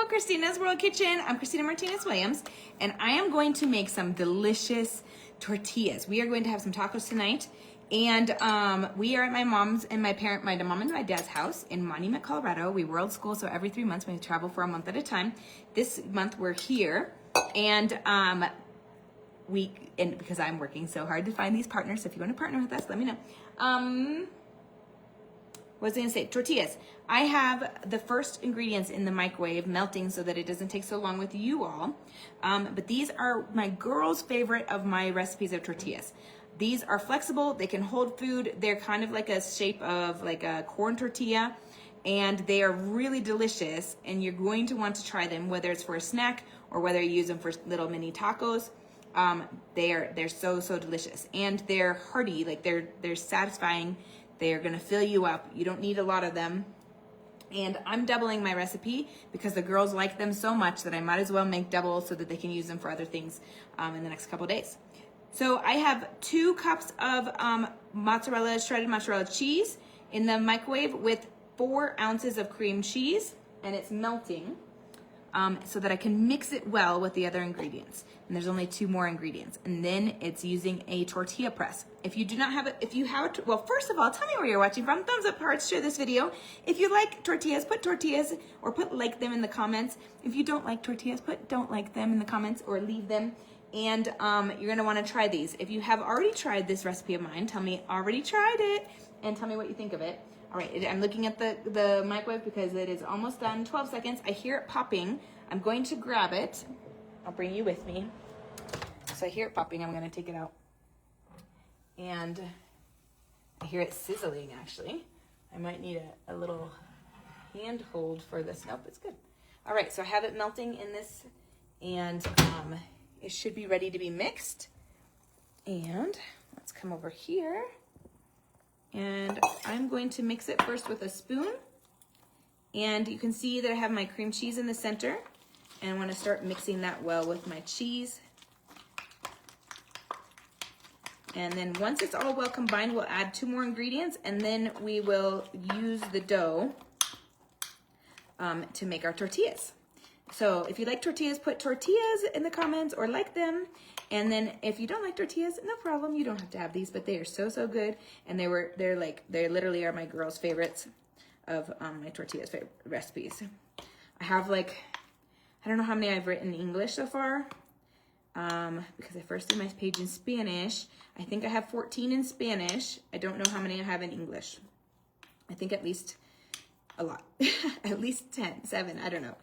to Christina's World Kitchen. I'm Christina Martinez-Williams, and I am going to make some delicious tortillas. We are going to have some tacos tonight, and we are at my mom's and my mom and my dad's house in Monument, Colorado. We world school, so every 3 months we travel for a month at a time. This month we're here, and because I'm working so hard to find these partners, so if you want to partner with us, let me know. What was I gonna say? Tortillas. I have the first ingredients in the microwave melting so that it doesn't take so long with you all. But these are my girls' favorite of my recipes of tortillas. These are flexible, they can hold food. They're kind of like a shape of like a corn tortilla, and they are really delicious, and you're going to want to try them, whether it's for a snack or whether you use them for little mini tacos. They're so delicious, and they're hearty, like they're satisfying. They're gonna fill you up. You don't need a lot of them. And I'm doubling my recipe because the girls like them so much that I might as well make double so that they can use them for other things in the next couple days. So I have 2 cups of shredded mozzarella cheese in the microwave with 4 ounces of cream cheese, and it's melting so that I can mix it well with the other ingredients. And there's only 2 more ingredients. And then it's using a tortilla press. If you do not have it, well, first of all, tell me where you're watching from. Thumbs up, hearts, share this video. If you like tortillas, put tortillas or put like them in the comments. If you don't like tortillas, put don't like them in the comments or leave them. And you're gonna wanna try these. If you have already tried this recipe of mine, tell me already tried it and tell me what you think of it. All right, I'm looking at the microwave because it is almost done, 12 seconds. I hear it popping. I'm going to grab it. I'll bring you with me. So I hear it popping, I'm gonna take it out. And I hear it sizzling, actually. I might need a little hand hold for this. Nope, it's good. All right, so I have it melting in this, and it should be ready to be mixed. And let's come over here. And I'm going to mix it first with a spoon. And you can see that I have my cream cheese in the center. And I want to start mixing that well with my cheese. And then once it's all well combined, we'll add 2 more ingredients, and then we will use the dough to make our tortillas. So if you like tortillas, put tortillas in the comments or like them. And then if you don't like tortillas, no problem. You don't have to have these, but they are so good. And they literally are my girls' favorites of my tortillas recipes. I have I don't know how many I've written in English so far. Because I first did my page in Spanish. I think I have 14 in Spanish. I don't know how many I have in English. I think at least a lot. At least 10, 7, I don't know.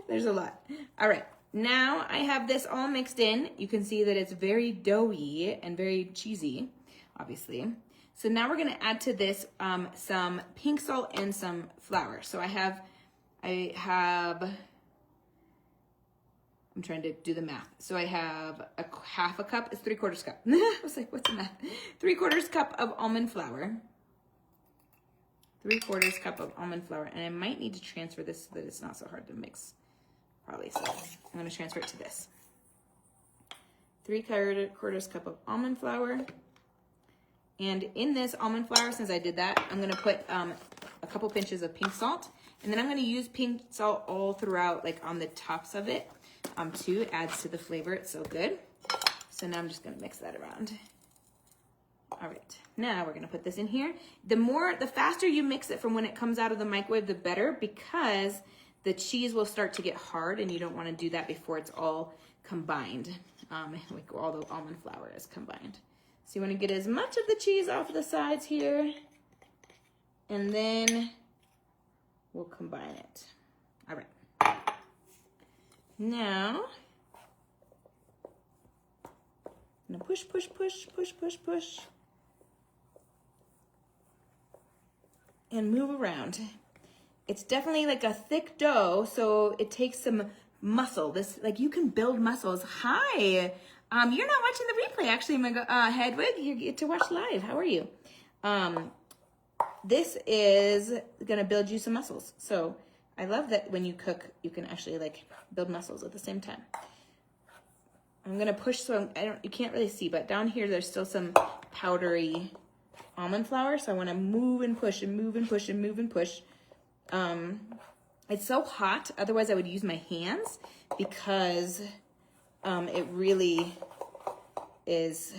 There's a lot. All right, now I have this all mixed in. You can see that it's very doughy and very cheesy, obviously. So now we're gonna add to this some pink salt and some flour. So I have I'm trying to do the math. So I have half a cup, it's 3/4 cup. I was like, what's the math? 3/4 cup of almond flour. 3/4 cup of almond flour. And I might need to transfer this so that it's not so hard to mix. Probably so. I'm gonna transfer it to this. 3/4 cup of almond flour. And in this almond flour, since I did that, I'm gonna put a couple pinches of pink salt. And then I'm gonna use pink salt all throughout, like on the tops of it. Too, it adds to the flavor, it's so good. So now I'm just gonna mix that around. All right, now we're gonna put this in here. The faster you mix it from when it comes out of the microwave, the better, because the cheese will start to get hard, and you don't wanna do that before it's all combined, like all the almond flour is combined. So you wanna get as much of the cheese off the sides here, and then we'll combine it. All right. Now, I'm gonna push, and move around. It's definitely like a thick dough, so it takes some muscle. You can build muscles. Hi, you're not watching the replay, actually, Hedwig. You get to watch live. How are you? This is gonna build you some muscles. So I love that when you cook, you can actually build muscles at the same time. I'm gonna push, so you can't really see, but down here there's still some powdery almond flour, so I wanna move and push and move and push and move and push. It's so hot, otherwise I would use my hands because it really is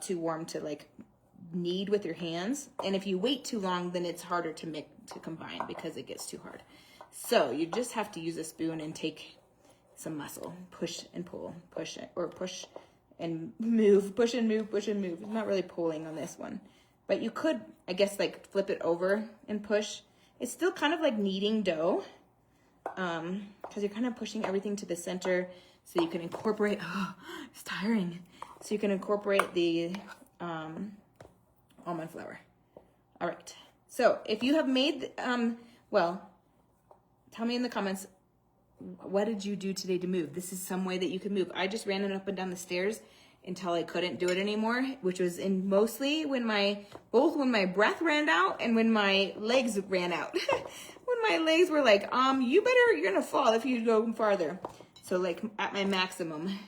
too warm to like knead with your hands. And if you wait too long, then it's harder to combine because it gets too hard. So you just have to use a spoon and take some muscle, push and pull, push it, or push and move, push and move, push and move. I'm not really pulling on this one, but you could, I guess, like flip it over and push. It's still kind of like kneading dough, because you're kind of pushing everything to the center so you can incorporate, oh, it's tiring. So you can incorporate the almond flour. All right. So if you have made, well, tell me in the comments, what did you do today to move? This is some way that you can move. I just ran it up and down the stairs until I couldn't do it anymore, which was in mostly when both when my breath ran out and when my legs ran out. When my legs were like, you're gonna fall if you go farther. So like at my maximum.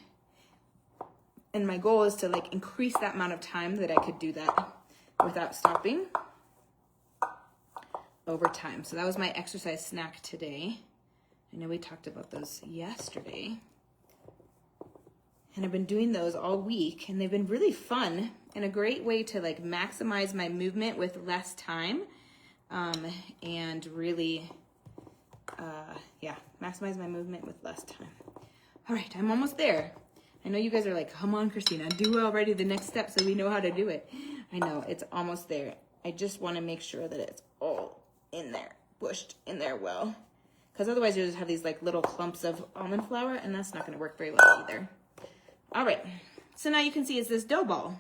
And my goal is to like increase that amount of time that I could do that without stopping over time. So that was my exercise snack today. I know we talked about those yesterday. And I've been doing those all week, and they've been really fun and a great way to like maximize my movement with less time, and really, maximize my movement with less time. All right, I'm almost there. I know you guys are like, come on, Christina, do already the next step so we know how to do it. I know, it's almost there. I just want to make sure that it's all in there, pushed in there well. Because otherwise you just have these like little clumps of almond flour, and that's not going to work very well either. All right, so now you can see it's this dough ball.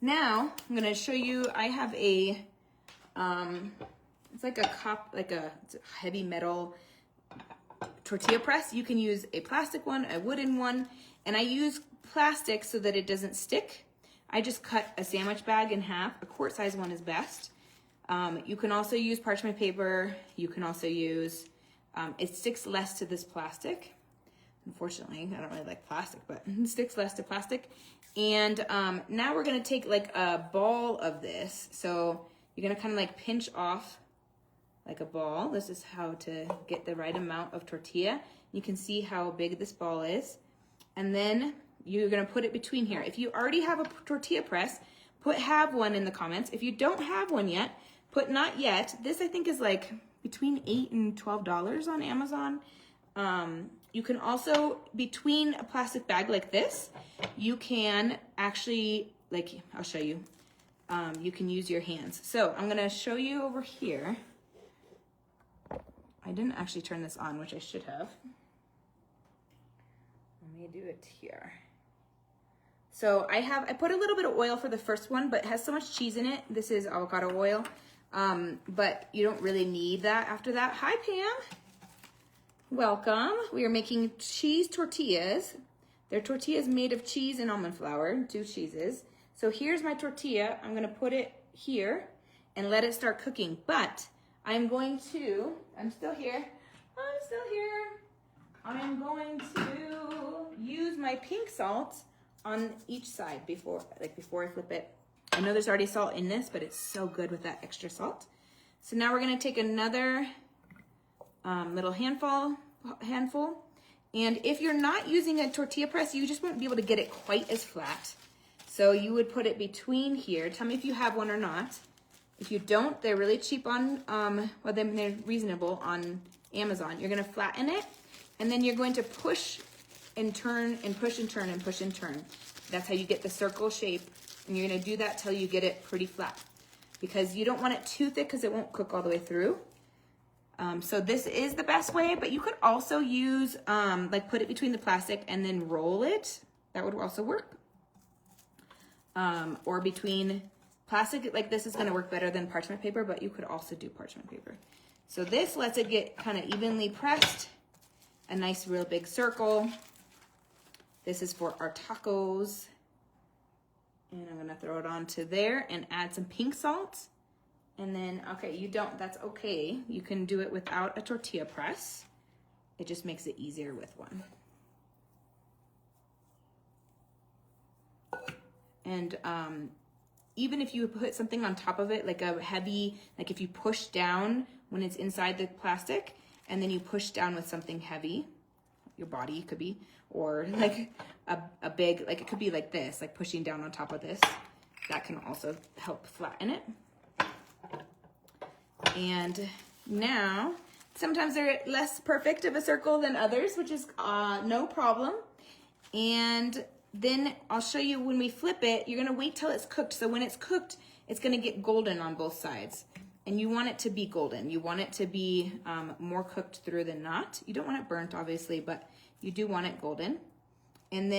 Now I'm going to show you, I have a, it's like a it's a heavy metal tortilla press. You can use a plastic one, a wooden one, and I use plastic so that it doesn't stick. I just cut a sandwich bag in half. A quart size one is best. You can also use parchment paper. You can also use, it sticks less to this plastic. Unfortunately, I don't really like plastic, but it sticks less to plastic. And now we're gonna take like a ball of this. So you're gonna kind of like pinch off like a ball. This is how to get the right amount of tortilla. You can see how big this ball is. And then you're gonna put it between here. If you already have a tortilla press, have one in the comments. If you don't have one yet, put not yet. This I think is like between $8 and $12 on Amazon. You can also, between a plastic bag like this, you can actually, like, I'll show you. You can use your hands. So I'm gonna show you over here. I didn't actually turn this on, which I should have. Let me do it here. So I put a little bit of oil for the first one, but it has so much cheese in it. This is avocado oil, but you don't really need that after that. Hi, Pam. Welcome. We are making cheese tortillas. They're tortillas made of cheese and almond flour, 2 cheeses. So here's my tortilla. I'm gonna put it here and let it start cooking. But I'm still here. I'm going to use my pink salt on each side before I flip it. I know there's already salt in this, but it's so good with that extra salt. So now we're gonna take another little handful. And if you're not using a tortilla press, you just won't be able to get it quite as flat. So you would put it between here. Tell me if you have one or not. If you don't, they're really cheap on, they're reasonable on Amazon. You're gonna flatten it, and then you're going to push and turn and push and turn and push and turn. That's how you get the circle shape, and you're gonna do that till you get it pretty flat. Because you don't want it too thick because it won't cook all the way through. So this is the best way, but you could also use, put it between the plastic and then roll it. That would also work. Or between plastic, like this is gonna work better than parchment paper, but you could also do parchment paper. So this lets it get kind of evenly pressed, a nice real big circle. This is for our tacos. And I'm gonna throw it onto there and add some pink salt. And then, okay, that's okay. You can do it without a tortilla press. It just makes it easier with one. And even if you put something on top of it, like a heavy, like if you push down when it's inside the plastic, and then you push down with something heavy, your body could be, or like a big, like it could be like this, like pushing down on top of this. That can also help flatten it. And now, sometimes they're less perfect of a circle than others, which is no problem. And then I'll show you when we flip it, you're gonna wait till it's cooked. So when it's cooked, it's gonna get golden on both sides. And you want it to be golden. You want it to be more cooked through than not. You don't want it burnt, obviously, but you do want it golden. And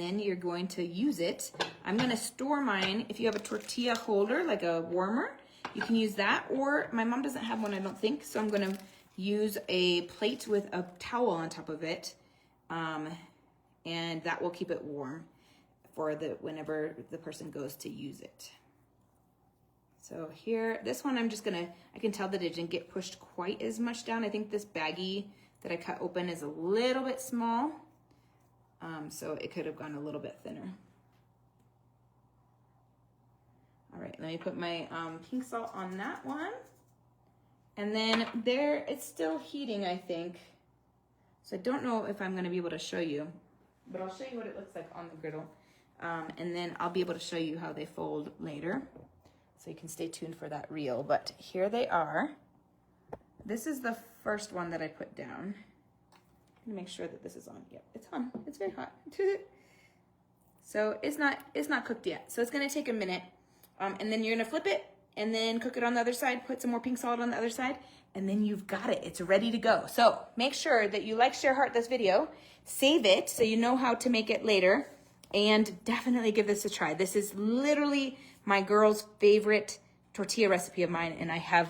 then you're going to use it. I'm gonna store mine. If you have a tortilla holder, like a warmer, you can use that. Or my mom doesn't have one, I don't think. So I'm gonna use a plate with a towel on top of it. And that will keep it warm for whenever the person goes to use it. So here, this one I can tell that it didn't get pushed quite as much down. I think this baggie that I cut open is a little bit small. So it could have gone a little bit thinner. All right, let me put my pink salt on that one. And then it's still heating, I think. So I don't know if I'm gonna be able to show you, but I'll show you what it looks like on the griddle. And then I'll be able to show you how they fold later. So you can stay tuned for that reel, but here they are. This is the first one that I put down. I'm gonna make sure that this is on. Yep, it's on. It's very hot. So it's not cooked yet. So it's gonna take a minute, and then you're gonna flip it, and then cook it on the other side. Put some more pink salt on the other side, and then you've got it. It's ready to go. So make sure that you like, share, heart this video, save it so you know how to make it later, and definitely give this a try. This is literally my girl's favorite tortilla recipe of mine, and I have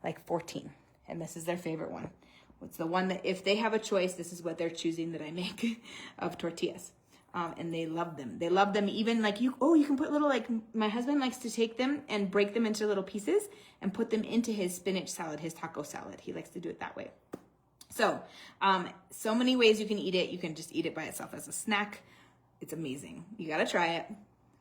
like 14, and this is their favorite one. It's the one that if they have a choice, this is what they're choosing that I make of tortillas. And they love them. They love them even like you can put little, like my husband likes to take them and break them into little pieces and put them into his spinach salad, his taco salad. He likes to do it that way. So, so many ways you can eat it. You can just eat it by itself as a snack. It's amazing. You gotta try it.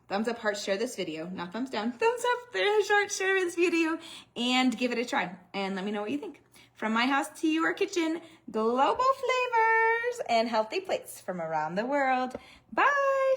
Thumbs up, heart, share this video. Not thumbs down. Thumbs up, heart, share this video, and give it a try. And let me know what you think. From my house to your kitchen, global flavors and healthy plates from around the world. Bye.